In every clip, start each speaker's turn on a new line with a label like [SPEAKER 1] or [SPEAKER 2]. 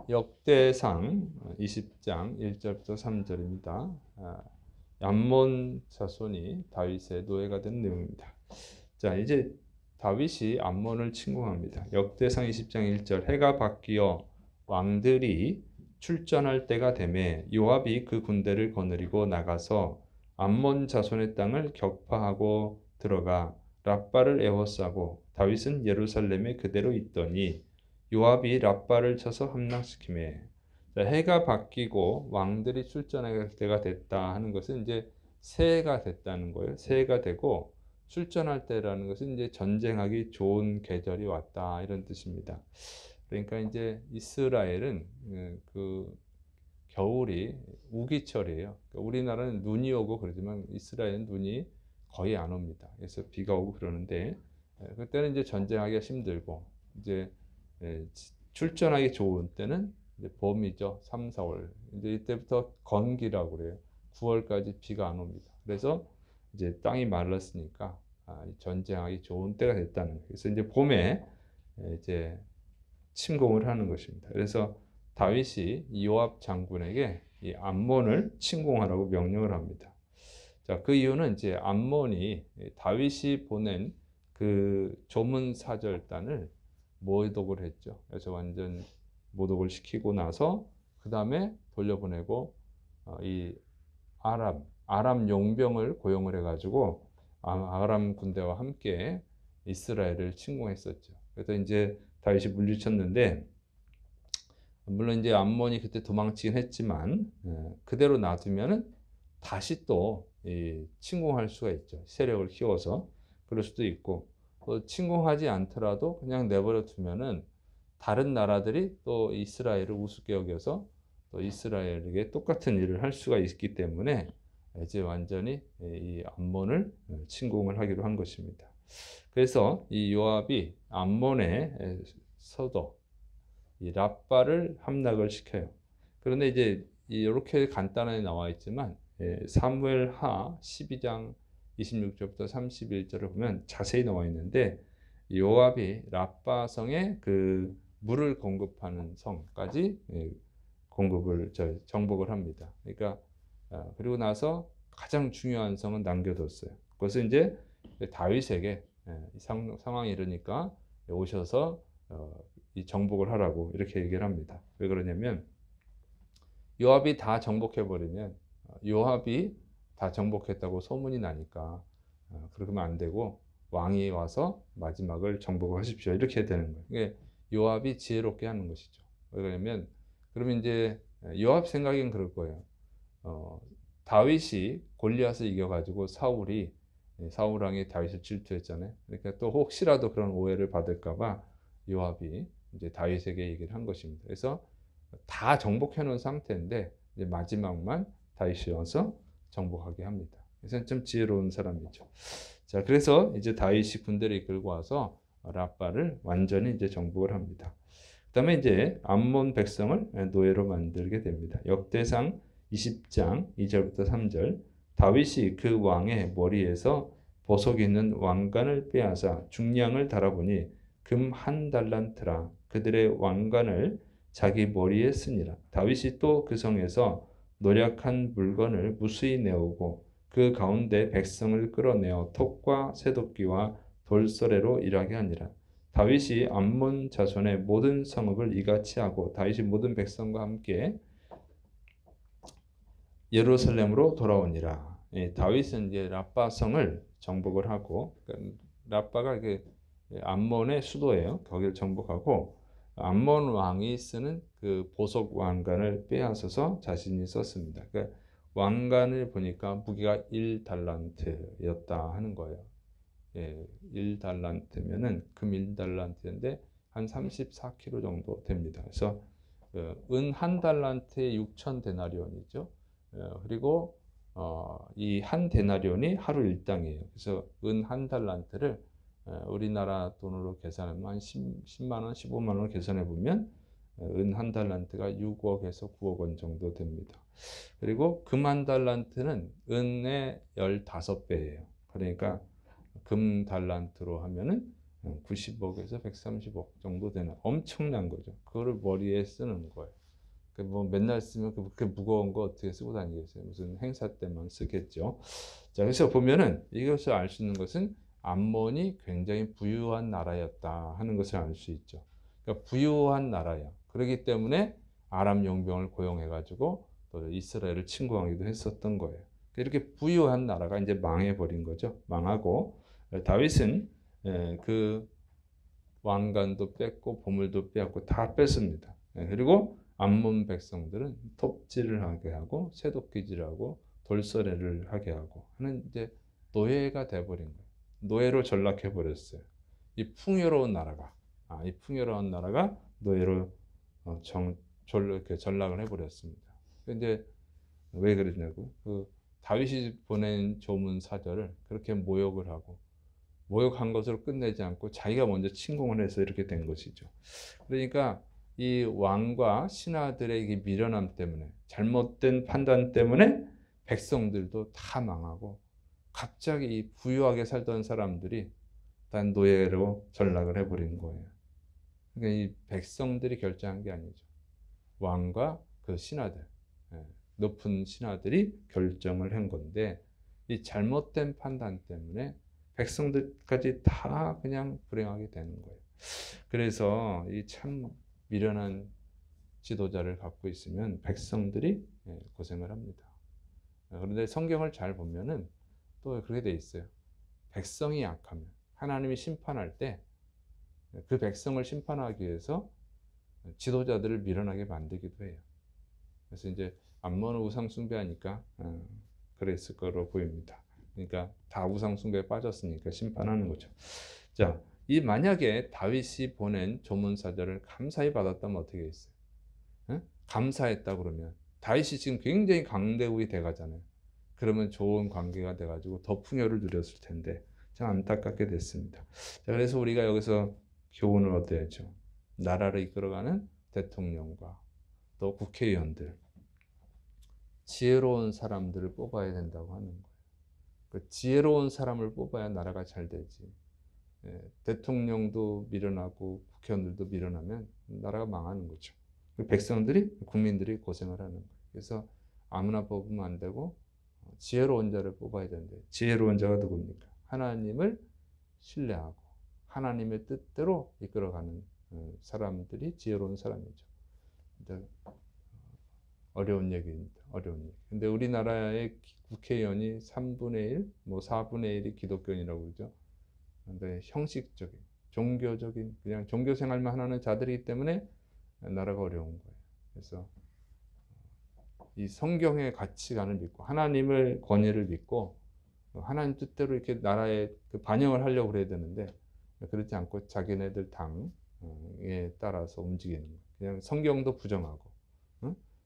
[SPEAKER 1] 역대상 20장 1절부터 3절입니다. 암몬 자손이 다윗의 노예가 된 내용입니다. 자, 이제 다윗이 암몬을 침공합니다. 역대상 20장 1절 해가 바뀌어 왕들이 출전할 때가 되매 요압이 그 군대를 거느리고 나가서 암몬 자손의 땅을 격파하고 들어가 랍바를 에워싸고 다윗은 예루살렘에 그대로 있더니 요압이 랍바를 쳐서 함락시키매. 해가 바뀌고 왕들이 출전할 때가 됐다 하는 것은 이제 새해가 됐다는 거예요. 새해가 되고 출전할 때라는 것은 이제 전쟁하기 좋은 계절이 왔다 이런 뜻입니다. 그러니까 이제 이스라엘은 그 겨울이 우기철이에요. 그러니까 우리나라는 눈이 오고 그러지만 이스라엘은 눈이 거의 안 옵니다. 그래서 비가 오고 그러는데 그때는 이제 전쟁하기가 힘들고 이제 출전하기 좋은 때는 이제 봄이죠. 3, 4월. 이제 이때부터 건기라고 그래요. 9월까지 비가 안 옵니다. 그래서 이제 땅이 말랐으니까 전쟁하기 좋은 때가 됐다는 거예요. 그래서 이제 봄에 이제 침공을 하는 것입니다. 그래서 다윗이 요압 장군에게 이 암몬을 침공하라고 명령을 합니다. 자, 그 이유는 이제 암몬이 다윗이 보낸 그 조문 사절단을 모독을 했죠. 그래서 완전 모독을 시키고 나서 그 다음에 돌려보내고 이 아람 용병을 고용을 해가지고 아람 군대와 함께 이스라엘을 침공했었죠. 그래서 이제 다윗이 물리쳤는데 물론 이제 암몬이 그때 도망치긴 했지만 그대로 놔두면은 다시 또 침공할 수가 있죠. 세력을 키워서 그럴 수도 있고 침공하지 않더라도 그냥 내버려 두면은 다른 나라들이 또 이스라엘을 우습게 여겨서 또 이스라엘에게 똑같은 일을 할 수가 있기 때문에 이제 완전히 이 암몬을 침공을 하기로 한 것입니다. 그래서 이 요압이 암몬의 서도 이 랍바를 함락을 시켜요. 그런데 이제 이렇게 간단하게 나와 있지만 사무엘하 12장 26절부터 31절을 보면 자세히 나와 있는데 요압이 랍바 성에 그 물을 공급하는 성까지 정복을 합니다. 그러니까 그리고 나서 가장 중요한 성은 남겨뒀어요. 그것은 이제 다윗에게 상황이 이러니까 오셔서 이 정복을 하라고 이렇게 얘기를 합니다. 왜 그러냐면 요압이 다 정복해 버리면 요압이 다 정복했다고 소문이 나니까 그러면 안 되고 왕이 와서 마지막을 정복을 하십시오 이렇게 되는 거예요. 이게 요압이 지혜롭게 하는 것이죠. 왜 그러냐면 그러면 이제 요압 생각엔 그럴 거예요. 다윗이 골리앗을 이겨가지고 사울 왕이 다윗을 질투했잖아요. 그러니까 또 혹시라도 그런 오해를 받을까봐 요압이 이제 다윗에게 얘기를 한 것입니다. 그래서 다 정복해 놓은 상태인데 이제 마지막만 다윗이 와서 정복하게 합니다. 그래서 좀 지혜로운 사람이죠. 자, 그래서 이제 다윗이 군대를 이끌고 와서 랍바를 완전히 이제 정복을 합니다. 그다음에 이제 암몬 백성을 노예로 만들게 됩니다. 역대상 20장 2절부터 3절 다윗이 그 왕의 머리에서 보석 있는 왕관을 빼앗아 중량을 달아보니 금 1달란트라 그들의 왕관을 자기 머리에 쓰니라. 다윗이 또 그 성에서 노략한 물건을 무수히 내오고 그 가운데 백성을 끌어내어 톱과 쇠도끼와 돌서래로 일하게 하니라. 다윗이 암몬 자손의 모든 성읍을 이같이 하고 다윗이 모든 백성과 함께 예루살렘으로 돌아오니라. 다윗은 이제 랍바 성을 정복을 하고 랍바가 암몬의 수도예요. 거기를 정복하고 암몬 왕이 쓰는 그 보석 왕관을 빼앗아서 자신이 썼습니다. 그러니까 왕관을 보니까 무게가 1달란트였다 하는 거예요. 1달란트면은 금 1달란트인데 한 34kg 정도 됩니다. 그래서 은 1달란트에 6천 데나리온이죠. 그리고 이 한 데나리온이 하루 일당이에요. 그래서 은 1달란트를 우리나라 돈으로 계산하면 한 10만 원, 15만 원을 계산해 보면 은 1달란트가 6억에서 9억 원 정도 됩니다. 그리고 금 1달란트는 은의 15배예요. 그러니까 금 달란트로 하면은 90억에서 130억 정도 되는 엄청난 거죠. 그거를 머리에 쓰는 거예요. 뭐 맨날 쓰면 그렇게 무거운 거 어떻게 쓰고 다니겠어요? 무슨 행사 때만 쓰겠죠. 자, 그래서 보면은 이것을 알 수 있는 것은 암몬이 굉장히 부유한 나라였다 하는 것을 알 수 있죠. 그러니까 부유한 나라야. 그렇기 때문에 아람 용병을 고용해가지고 또 이스라엘을 침공하기도 했었던 거예요. 이렇게 부유한 나라가 이제 망해버린 거죠. 망하고 다윗은 그 왕관도 뺐고 보물도 빼앗고 다 뺐습니다. 그리고 암몬 백성들은 톱질을 하게 하고 새도끼질을 하고 돌서래를 하게 하고 하는 이제 노예가 돼버린 거예요. 노예로 전락해 버렸어요. 이 풍요로운 나라가 이 풍요로운 나라가 노예로 이렇게 전락을 해버렸습니다. 근데 왜 그러냐고 그 다윗이 보낸 조문 사절을 그렇게 모욕을 하고 모욕한 것으로 끝내지 않고 자기가 먼저 침공을 해서 이렇게 된 것이죠. 그러니까 이 왕과 신하들의 이 미련함 때문에 잘못된 판단 때문에 백성들도 다 망하고 갑자기 이 부유하게 살던 사람들이 다 노예로 전락을 해버린 거예요. 그러니까 이 백성들이 결정한 게 아니죠. 왕과 그 신하들, 높은 신하들이 결정을 한 건데 이 잘못된 판단 때문에 백성들까지 다 그냥 불행하게 되는 거예요. 그래서 이 참 미련한 지도자를 갖고 있으면 백성들이 고생을 합니다. 그런데 성경을 잘 보면은 또 그렇게 돼 있어요. 백성이 약하면 하나님이 심판할 때 그 백성을 심판하기 위해서 지도자들을 미련하게 만들기도 해요. 그래서 이제 암몬은 우상 숭배하니까 그랬을 거로 보입니다. 그러니까 다 우상 숭배에 빠졌으니까 심판하는 거죠. 자, 이 만약에 다윗이 보낸 조문 사절을 감사히 받았다면 어떻게 했어요? 감사했다 그러면 다윗이 지금 굉장히 강대국이 돼가잖아요. 그러면 좋은 관계가 돼가지고 더 풍요를 누렸을 텐데 참 안타깝게 됐습니다. 자, 그래서 우리가 여기서 교훈을 얻어야죠. 나라를 이끌어가는 대통령과 또 국회의원들, 지혜로운 사람들을 뽑아야 된다고 하는 거예요. 그 지혜로운 사람을 뽑아야 나라가 잘 되지. 대통령도 밀어나고 국회의원들도 밀어나면 나라가 망하는 거죠. 백성들이, 국민들이 고생을 하는 거예요. 그래서 아무나 뽑으면 안 되고 지혜로운 자를 뽑아야 되는데 지혜로운 자가 누굽니까? 하나님을 신뢰하고 하나님의 뜻대로 이끌어가는 사람들이 지혜로운 사람이죠. 어려운 얘기입니다. 어려운 얘기. 근데 우리나라의 국회의원이 3분의 1, 뭐 4분의 1이 기독교인이라고 그러죠. 근데 형식적인, 종교적인, 그냥 종교 생활만 하는 자들이기 때문에 나라가 어려운 거예요. 그래서 이 성경의 가치관을 믿고 하나님을 권위를 믿고 하나님 뜻대로 이렇게 나라에 반영을 하려고 그래야 되는데 그렇지 않고 자기네들 당에 따라서 움직이는 거예요. 그냥 성경도 부정하고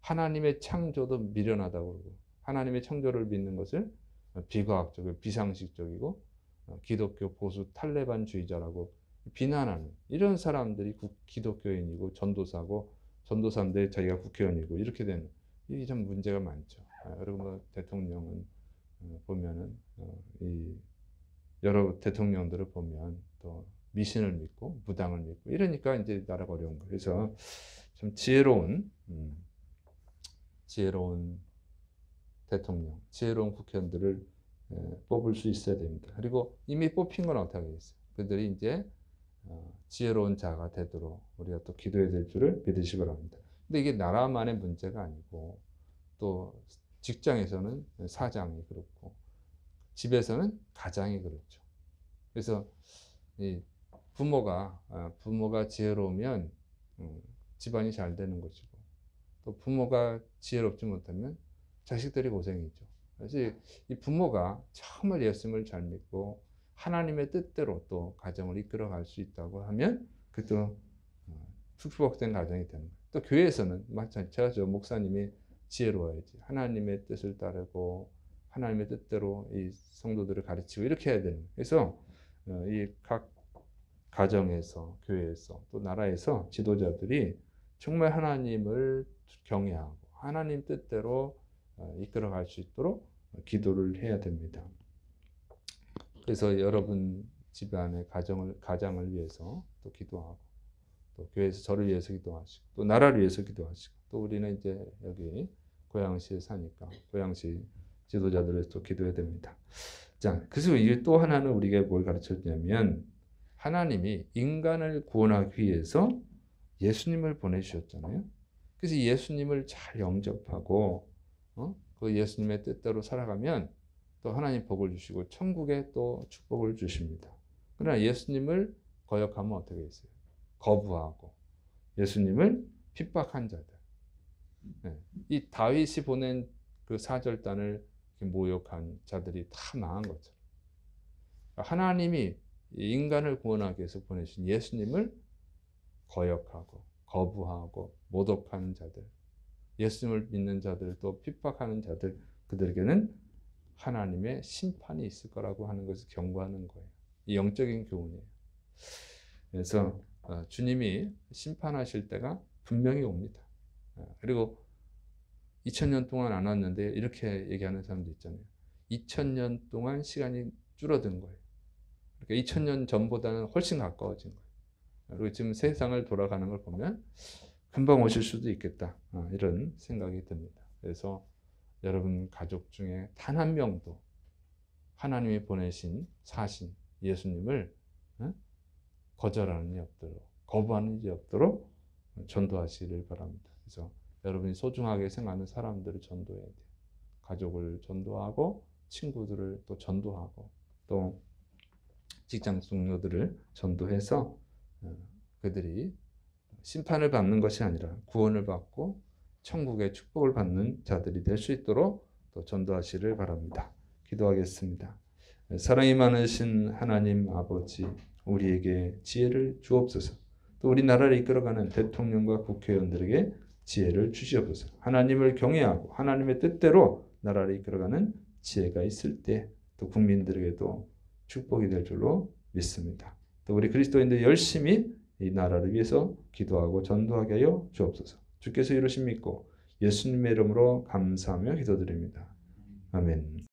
[SPEAKER 1] 하나님의 창조도 미련하다고 그러고 하나님의 창조를 믿는 것을 비과학적이고 비상식적이고 기독교 보수 탈레반주의자라고 비난하는 이런 사람들이 기독교인이고 전도사고 전도사인데 자기가 국회의원이고 이렇게 되는 이게 좀 문제가 많죠. 그리고 뭐 대통령은 보면은 이 여러 대통령들을 보면 또 미신을 믿고 무당을 믿고 이러니까 이제 나라가 어려운 거예요. 그래서 좀 지혜로운 대통령, 지혜로운 국회의원들을 뽑을 수 있어야 됩니다. 그리고 이미 뽑힌 건 어떻게 하겠어요? 그들이 이제 지혜로운 자가 되도록 우리가 또 기도해야 될 줄을 믿으시기 바랍니다. 근데 이게 나라만의 문제가 아니고 또 직장에서는 사장이 그렇고 집에서는 가장이 그렇죠. 그래서 이 부모가 지혜로우면 집안이 잘 되는 것이고 또 부모가 지혜롭지 못하면 자식들이 고생이죠. 그래서 이 부모가 정말 예수님을 잘 믿고 하나님의 뜻대로 또 가정을 이끌어갈 수 있다고 하면 그것도 축복된 가정이 되는 거예요. 또 교회에서는 마찬가지죠. 목사님이 지혜로워야지. 하나님의 뜻을 따르고 하나님의 뜻대로 이 성도들을 가르치고 이렇게 해야 되는 거예요. 그래서 이 각 가정에서 교회에서 또 나라에서 지도자들이 정말 하나님을 경외하고 하나님 뜻대로 이끌어갈 수 있도록 기도를 해야 됩니다. 그래서 여러분 집안의 가장을 위해서 또 기도하고, 또 교회에서 저를 위해서 기도하시고, 또 나라를 위해서 기도하시고, 또 우리는 이제 여기 고양시에 사니까 고양시 지도자들을 위해서 또 기도해야 됩니다. 자, 그래서 이게 또 하나는 우리가 뭘 가르쳤냐면, 하나님이 인간을 구원하기 위해서 예수님을 보내주셨잖아요. 그래서 예수님을 잘 영접하고 그 예수님의 뜻대로 살아가면 또 하나님 복을 주시고 천국에 또 축복을 주십니다. 그러나 예수님을 거역하면 어떻게 했어요? 거부하고 예수님을 핍박한 자들. 이 다윗이 보낸 그 사절단을 모욕한 자들이 다 망한 거죠. 하나님이 인간을 구원하기 위해서 보내신 예수님을 거역하고 거부하고 모독하는 자들, 예수님을 믿는 자들을 또 핍박하는 자들, 그들에게는 하나님의 심판이 있을 거라고 하는 것을 경고하는 거예요. 이 영적인 교훈이에요. 그래서 주님이 심판하실 때가 분명히 옵니다. 그리고 2000년 동안 안 왔는데 이렇게 얘기하는 사람도 있잖아요. 2000년 동안 시간이 줄어든 거예요. 그러니까 2000년 전보다는 훨씬 가까워진 거예요. 그리고 지금 세상을 돌아가는 걸 보면 금방 오실 수도 있겠다, 이런 생각이 듭니다. 그래서 여러분 가족 중에 단 한 명도 하나님이 보내신 사신 예수님을 거절하는 일 없도록, 거부하는 일이 없도록 전도하시길 바랍니다. 그래서 여러분이 소중하게 생각하는 사람들을 전도해야 돼요. 가족을 전도하고 친구들을 또 전도하고 또 직장 동료들을 전도해서 그들이 심판을 받는 것이 아니라 구원을 받고 천국의 축복을 받는 자들이 될 수 있도록 또 전도하시를 바랍니다. 기도하겠습니다. 사랑이 많으신 하나님 아버지, 우리에게 지혜를 주옵소서. 또 우리나라를 이끌어가는 대통령과 국회의원들에게 지혜를 주시옵소서. 하나님을 경외하고 하나님의 뜻대로 나라를 이끌어가는 지혜가 있을 때 또 국민들에게도 축복이 될 줄로 믿습니다. 또 우리 그리스도인들 열심히 이 나라를 위해서 기도하고 전도하게 하여 주옵소서. 주께서 이루심 믿고 예수님의 이름으로 감사하며 기도드립니다. 아멘.